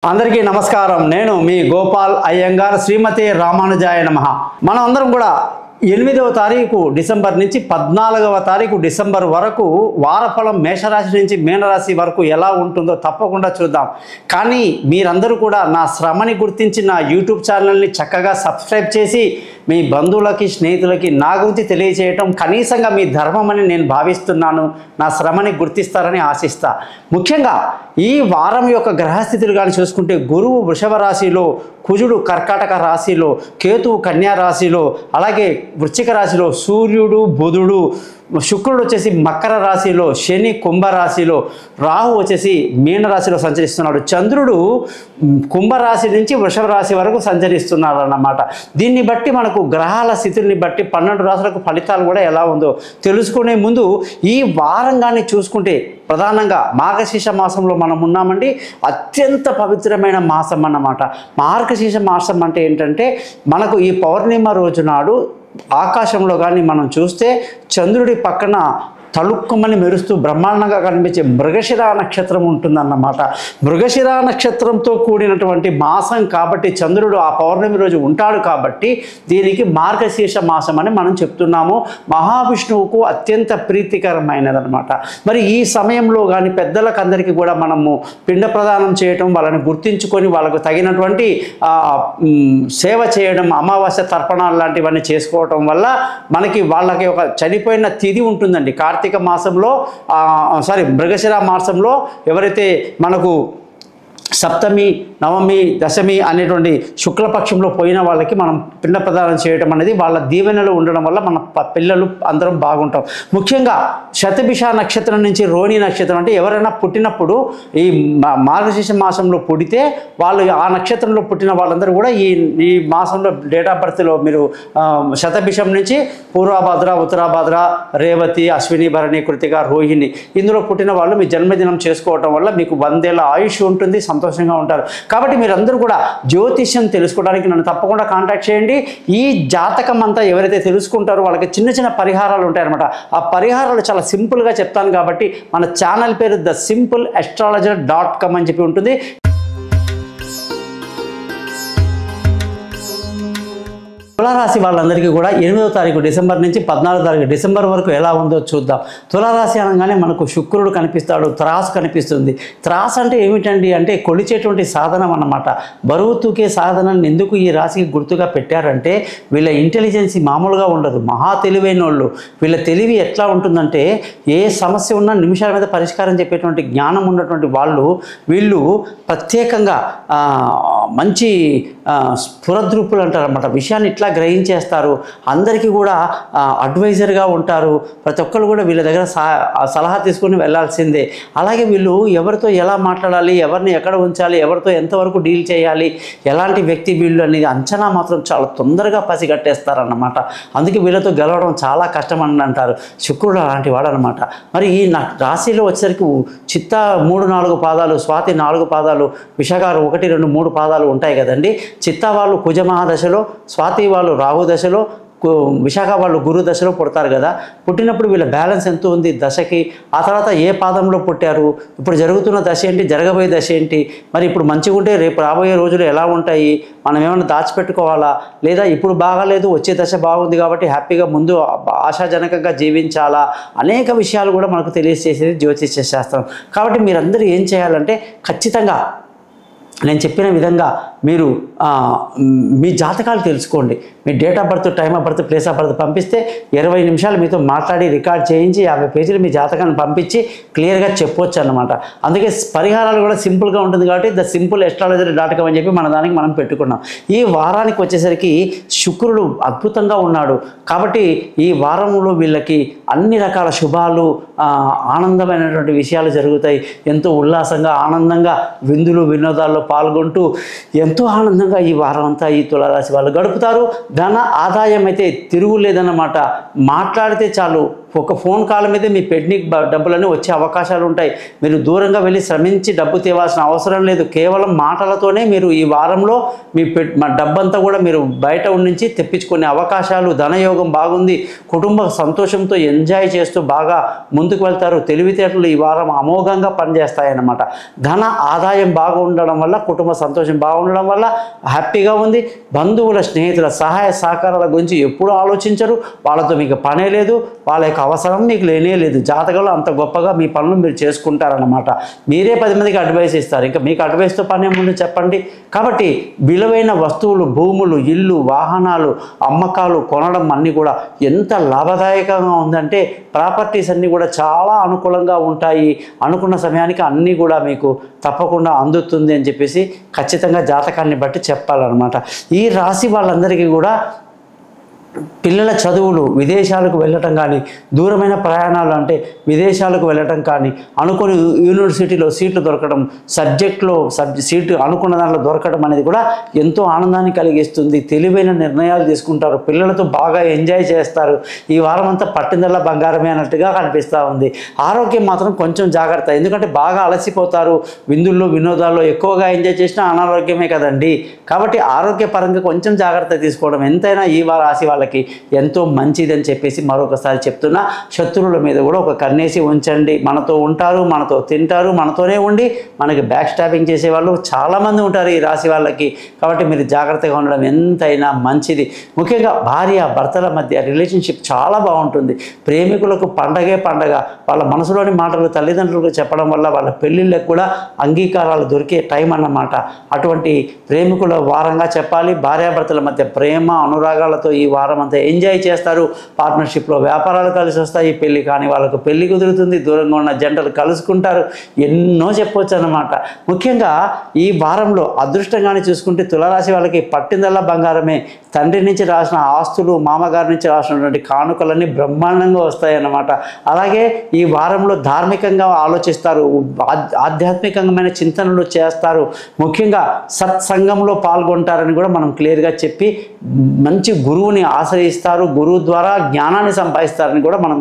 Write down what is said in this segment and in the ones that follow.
అందరికీ నమస్కారం. నేను మీ గోపాల్ అయ్యంగార్. శ్రీమతి రామానుజాయ నమః. మనం అందరం కూడా 8వ తారీఖు డిసెంబర్ నుంచి 14వ తారీఖు డిసెంబర్ వరకు వారఫలం మేషరాశి నుంచి మీనరాశి వరకు ఎలా ఉంటుందో తప్పకుండా చూద్దాం. కానీ మీరందరూ కూడా నా శ్రమని గుర్తించి నా యూట్యూబ్ ఛానల్ని చక్కగా సబ్స్క్రైబ్ చేసి మీ బంధువులకి స్నేహితులకి నా గురించి తెలియజేయటం కనీసంగా మీ ధర్మం అని నేను భావిస్తున్నాను. నా శ్రమని గుర్తిస్తారని ఆశిస్తా. ముఖ్యంగా ఈ వారం యొక్క గ్రహస్థితులు కానీ చూసుకుంటే గురువు వృషభ రాశిలో, కుజుడు కర్కాటక రాశిలో, కేతువు కన్యా రాశిలో, అలాగే వృశ్చిక రాశిలో సూర్యుడు, బుధుడు, శుక్రుడు వచ్చేసి మకర రాశిలో, శని కుంభరాశిలో, రాహు వచ్చేసి మీనరాశిలో సంచరిస్తున్నాడు, చంద్రుడు కుంభరాశి నుంచి వృషభ రాశి వరకు సంచరిస్తున్నాడు అన్నమాట. దీన్ని బట్టి మనకు గ్రహాల స్థితుల్ని బట్టి 12 రాశులకు ఫలితాలు కూడా ఎలా ఉందో తెలుసుకునే ముందు ఈ వారంగానే చూసుకుంటే ప్రధానంగా మార్గశీర్ష మాసంలో మనం ఉన్నామండి. అత్యంత పవిత్రమైన మాసం అన్నమాట. మార్గశీర్ష మాసం అంటే ఏంటంటే మనకు ఈ పౌర్ణిమ రోజు నాడు ఆకాశంలో కానీ మనం చూస్తే చంద్రుడి పక్కన తళుక్కుమని మెరుస్తూ బ్రహ్మాండంగా కనిపించే మృగశిర నక్షత్రం ఉంటుందన్నమాట. మృగశిర నక్షత్రంతో కూడినటువంటి మాసం కాబట్టి చంద్రుడు ఆ పౌర్ణమి రోజు ఉంటాడు కాబట్టి దీనికి మార్గశీర్ష మాసం అని మనం చెప్తున్నాము. మహావిష్ణువుకు అత్యంత ప్రీతికరమైనదన్నమాట. మరి ఈ సమయంలో కానీ పెద్దలకు అందరికీ కూడా మనము పిండ ప్రదానం చేయటం, వాళ్ళని గుర్తించుకొని వాళ్ళకు తగినటువంటి సేవ చేయడం, అమావాస్య తర్పణాలు లాంటివన్నీ చేసుకోవటం వల్ల మనకి వాళ్ళకి ఒక చనిపోయిన తిథి ఉంటుందండి. కార్తీక మాసంలో మృగశిర మాసంలో ఎవరైతే మనకు సప్తమి, నవమి, దశమి అనేటువంటి శుక్లపక్షంలో పోయిన వాళ్ళకి మనం పిండ ప్రదానం చేయడం అనేది వాళ్ళ దీవెనలు ఉండడం వల్ల మన పిల్లలు అందరం బాగుంటాం. ముఖ్యంగా శతభిష నక్షత్రం నుంచి రోహిణి నక్షత్రం అంటే ఎవరైనా పుట్టినప్పుడు ఈ మార్గశీర్ష మాసంలో పుడితే వాళ్ళు ఆ నక్షత్రంలో పుట్టిన వాళ్ళందరూ కూడా ఈ మాసంలో డేట్ ఆఫ్ బర్త్లో మీరు శతభిషం నుంచి పూర్వభద్ర, ఉత్తరాభద్ర, రేవతి, అశ్విని, భరణి, కృతిక, రోహిణి ఇందులో పుట్టిన వాళ్ళు మీ జన్మదినం చేసుకోవటం వల్ల మీకు 100 ఏళ్ల ఆయుష్ ఉంటుంది, సంతోషంగా ఉంటారు. కాబట్టి మీరందరూ కూడా జ్యోతిష్యం తెలుసుకోవడానికి నన్ను తప్పకుండా కాంటాక్ట్ చేయండి. ఈ జాతకం అంతా ఎవరైతే తెలుసుకుంటారో వాళ్ళకి చిన్న చిన్న పరిహారాలు ఉంటాయన్నమాట. ఆ పరిహారాలు చాలా సింపుల్గా చెప్తాను కాబట్టి మన ఛానల్ పేరు thesimpleastrologer.com అని చెప్పి ఉంటుంది. తులారాశి వాళ్ళందరికీ కూడా 8వ తారీఖు డిసెంబర్ నుంచి 14వ తారీఖు డిసెంబర్ వరకు ఎలా ఉందో చూద్దాం. తులారాశి అనగానే మనకు శుక్రుడు కనిపిస్తాడు, త్రాసు కనిపిస్తుంది. త్రాసు అంటే ఏమిటండి అంటే కొలిచేటువంటి సాధనం అన్నమాట. బరువు తూకే సాధనాన్ని ఎందుకు ఈ రాశికి గుర్తుగా పెట్టారంటే వీళ్ళ ఇంటెలిజెన్సీ మామూలుగా ఉండదు. మహా తెలివైన వాళ్ళు. వీళ్ళ తెలివి ఎట్లా ఉంటుందంటే ఏ సమస్య ఉన్నా నిమిషాల మీద పరిష్కారం చెప్పేటువంటి జ్ఞానం ఉన్నటువంటి వాళ్ళు. వీళ్ళు ప్రత్యేకంగా మంచి స్ఫురద్రూపులు అంటారన్నమాట. విషయాన్ని ఇట్లా గ్రహించేస్తారు. అందరికీ కూడా అడ్వైజర్గా ఉంటారు. ప్రతి ఒక్కరు కూడా వీళ్ళ దగ్గర సలహా తీసుకుని వెళ్ళాల్సిందే. అలాగే వీళ్ళు ఎవరితో ఎలా మాట్లాడాలి, ఎవరిని ఎక్కడ ఉంచాలి, ఎవరితో ఎంతవరకు డీల్ చేయాలి, ఎలాంటి వ్యక్తి వీళ్ళు అనేది అంచనా మాత్రం చాలా తొందరగా పసిగట్టేస్తారన్నమాట. అందుకే వీళ్ళతో గెలవడం చాలా కష్టం అని అంటారు. శుక్రుడు అలాంటి వాడు అనమాట. మరి ఈ రాశిలో వచ్చేసరికి చిత్త 3-4 పాదాలు, స్వాతి 4 పాదాలు, విశాఖ 1, 2, 3 పాదాలు ఉంటాయి కదండి. చిత్త వాళ్ళు కుజమహాదశలో, స్వాతి వాళ్ళు రాహు దశలో, విశాఖ వాళ్ళు గురు దశలో పుడతారు కదా. పుట్టినప్పుడు వీళ్ళ బ్యాలెన్స్ ఎంత ఉంది దశకి, ఆ తర్వాత ఏ పాదంలో పుట్టారు, ఇప్పుడు జరుగుతున్న దశ ఏంటి, జరగబోయే దశ ఏంటి, మరి ఇప్పుడు మంచిగా ఉంటే రేపు రాబోయే రోజులు ఎలా ఉంటాయి, మనం ఏమైనా దాచిపెట్టుకోవాలా, లేదా ఇప్పుడు బాగాలేదు వచ్చే దశ బాగుంది కాబట్టి హ్యాపీగా ముందు ఆశాజనకంగా జీవించాలా, అనేక విషయాలు కూడా మనకు తెలియజేసేది జ్యోతిష్య శాస్త్రం. కాబట్టి మీరందరూ ఏం చేయాలంటే ఖచ్చితంగా నేను చెప్పిన విధంగా మీరు మీ జాతకాలు తెలుసుకోండి. మీ date of birth, time of birth, place of birth పంపిస్తే 20 నిమిషాలు మీతో మాట్లాడి రికార్డ్ చేయించి 50 పేజీలు మీ జాతకాన్ని పంపించి క్లియర్గా చెప్పొచ్చు అన్నమాట. అందుకే పరిహారాలు కూడా సింపుల్గా ఉంటుంది కాబట్టి thesimpleastrologer.com అని చెప్పి మన దానికి మనం పెట్టుకున్నాం. ఈ వారానికి వచ్చేసరికి శుక్రుడు అద్భుతంగా ఉన్నాడు కాబట్టి ఈ వారంలో వీళ్ళకి అన్ని రకాల శుభాలు, ఆనందమైనటువంటి విషయాలు జరుగుతాయి. ఎంతో ఉల్లాసంగా, ఆనందంగా విందులు వినోదాల్లో పాల్గొంటూ ఎంతో ఆనందంగా ఈ వారం అంతా ఈ తులారాశి వాళ్ళు గడుపుతారు. ధన ఆదాయం అయితే తిరుగులేదన్నమాట. మాట్లాడితే చాలు ఒక ఫోన్ కాల్ మీదే మీ పెండింగ్ డబ్బులన్నీ వచ్చే అవకాశాలు ఉంటాయి. మీరు దూరంగా వెళ్ళి శ్రమించి డబ్బు తేవాల్సిన అవసరం లేదు. కేవలం మాటలతోనే మీరు ఈ వారంలో మీ డబ్బంతా కూడా మీరు బయట నుంచి తెప్పించుకునే అవకాశాలు, ధనయోగం బాగుంది. కుటుంబ సంతోషంతో ఎంజాయ్ చేస్తూ బాగా ముందుకు వెళ్తారు. తెలివితేటలు ఈ వారం అమోఘంగా పనిచేస్తాయన్నమాట. ధన ఆదాయం బాగా ఉండడం వల్ల, కుటుంబ సంతోషం బాగుండడం వల్ల హ్యాపీగా ఉంది. బంధువుల, స్నేహితుల సహాయ సహకారాల గురించి ఎప్పుడూ ఆలోచించరు. వాళ్ళతో మీకు పనే లేదు, వాళ్ళ యొక్క అవసరం మీకు లేనే లేదు. జాతకంలో అంత గొప్పగా మీ పనులు మీరు చేసుకుంటారన్నమాట. మీరే 10 మందికి అడ్వైస్ ఇస్తారు. ఇంకా మీకు అడ్వైస్తో పని ఏముంది చెప్పండి. కాబట్టి విలువైన వస్తువులు, భూములు, ఇల్లు, వాహనాలు, అమ్మకాలు కొనడం అన్నీ కూడా ఎంత లాభదాయకంగా ఉందంటే ప్రాపర్టీస్ అన్నీ కూడా చాలా అనుకూలంగా ఉంటాయి. అనుకున్న సమయానికి అన్నీ కూడా మీకు తప్పకుండా అందుతుంది అని చెప్పేసి ఖచ్చితంగా జాతకాన్ని బట్టి చెప్పాలన్నమాట. ఈ రాశి వాళ్ళందరికీ కూడా పిల్లల చదువులు, విదేశాలకు వెళ్ళటం కానీ, దూరమైన ప్రయాణాలు అంటే విదేశాలకు వెళ్ళటం కానీ, అనుకుని యూనివర్సిటీలో సీట్లు దొరకడం, సబ్జెక్ట్లో సీటు అనుకున్న దాంట్లో దొరకడం అనేది కూడా ఎంతో ఆనందాన్ని కలిగిస్తుంది. తెలివైన నిర్ణయాలు తీసుకుంటారు. పిల్లలతో బాగా ఎంజాయ్ చేస్తారు. ఈ వారం అంతా పట్టిందల్లా బంగారమే అన్నట్టుగా కనిపిస్తూ ఉంది. ఆరోగ్యం మాత్రం కొంచెం జాగ్రత్త. ఎందుకంటే బాగా అలసిపోతారు. విందుల్లో, వినోదాల్లో ఎక్కువగా ఎంజాయ్ చేసినా అనారోగ్యమే కదండి. కాబట్టి ఆరోగ్యపరంగా కొంచెం జాగ్రత్త తీసుకోవడం ఎంతైనా ఈ రాశి వాళ్ళకి ఎంతో మంచిదని చెప్పేసి మరొకసారి చెప్తున్నా. శత్రువుల మీద కూడా ఒక కన్నేసి ఉంచండి. మనతో ఉంటారు, మనతో తింటారు, మనతోనే ఉండి మనకి బ్యాక్ స్టాపింగ్ చేసేవాళ్ళు చాలామంది ఉంటారు ఈ రాశి వాళ్ళకి. కాబట్టి మీరు జాగ్రత్తగా ఉండడం ఎంతైనా మంచిది. ముఖ్యంగా భార్య భర్తల మధ్య రిలేషన్షిప్ చాలా బాగుంటుంది. ప్రేమికులకు పండగే పండగ. వాళ్ళ మనసులోని మాటలు తల్లిదండ్రులకు చెప్పడం వల్ల వాళ్ళ పెళ్ళిళ్ళకు కూడా అంగీకారాలు దొరికే టైం అన్నమాట. అటువంటి ప్రేమికుల వారంగా చెప్పాలి. భార్యాభర్తల మధ్య ప్రేమ, అనురాగాలతో ఈ వారం అంతా ఎంజాయ్ చేస్తారు. పార్ట్నర్షిప్లో వ్యాపారాలు కలిసి వస్తాయి. పెళ్లి కాని వాళ్ళకు పెళ్లి కుదురుతుంది. దూరంగా ఉన్న జంటలు కలుసుకుంటారు. ఎన్నో చెప్పవచ్చు అన్నమాట. ముఖ్యంగా ఈ వారంలో అదృష్టంగానే చూసుకుంటే తులారాశి వాళ్ళకి పట్టిందల్లా బంగారమే. తండ్రి నుంచి రాసిన ఆస్తులు, మామగారి నుంచి రాసినటువంటి కానుకలన్నీ బ్రహ్మాండంగా వస్తాయన్నమాట. అలాగే ఈ వారంలో ధార్మికంగా ఆలోచిస్తారు. ఆధ్యాత్మికమైన చింతనలు చేస్తారు. ముఖ్యంగా సత్సంగంలో పాల్గొంటారని కూడా మనం క్లియర్గా చెప్పి మంచి గురువుని ఆశ్రయిస్తారు. గురువు ద్వారా జ్ఞానాన్ని సంపాదిస్తారని కూడా మనం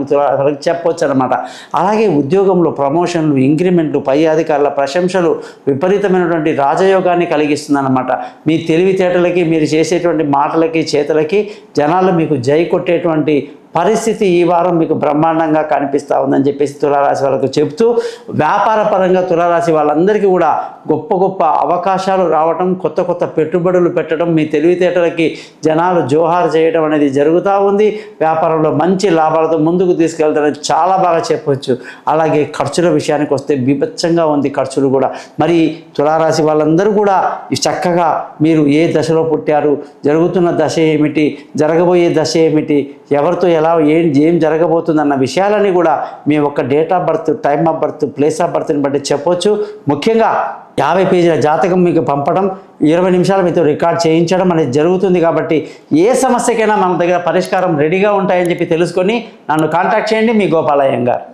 చెప్పవచ్చు అనమాట. అలాగే ఉద్యోగంలో ప్రమోషన్లు, ఇంక్రిమెంట్లు, పై అధికారుల ప్రశంసలు విపరీతమైనటువంటి రాజయోగాన్ని కలిగిస్తుందన్నమాట. మీ తెలివితేటలకి, మీరు చేసేటువంటి మాటలకి, చేతలకి జనాలు మీకు జై కొట్టేటువంటి పరిస్థితి ఈ వారం మీకు బ్రహ్మాండంగా కనిపిస్తూ ఉందని చెప్పేసి తులారాశి వాళ్ళకు చెప్తూ, వ్యాపార పరంగా తులారాశి వాళ్ళందరికీ కూడా గొప్ప గొప్ప అవకాశాలు రావటం, కొత్త కొత్త పెట్టుబడులు పెట్టడం, మీ తెలివితేటలకి జనాలు జోహార్ చేయడం అనేది జరుగుతూ ఉంది. వ్యాపారంలో మంచి లాభాలతో ముందుకు తీసుకెళ్తారని చాలా బాగా చెప్పవచ్చు. అలాగే ఖర్చుల విషయానికి వస్తే బీభత్సంగా ఉంది ఖర్చులు కూడా. మరి తులారాశి వాళ్ళందరూ కూడా చక్కగా మీరు ఏ దశలో పుట్టారు, జరుగుతున్న దశ ఏమిటి, జరగబోయే దశ ఏమిటి, ఎవరితో ఎలా ఏం జరగబోతుందన్న విషయాలని కూడా మీ యొక్క date of birth, time of birth, place of బర్త్ని బట్టి చెప్పొచ్చు. ముఖ్యంగా 50 పేజీల జాతకం మీకు పంపడం, 20 నిమిషాలు మీతో రికార్డ్ చేయించడం అనేది జరుగుతుంది. కాబట్టి ఏ సమస్యకైనా మన దగ్గర పరిష్కారం రెడీగా ఉంటాయని చెప్పి తెలుసుకొని నన్ను కాంటాక్ట్ చేయండి. మీ గోపాల్ అయ్యంగార్.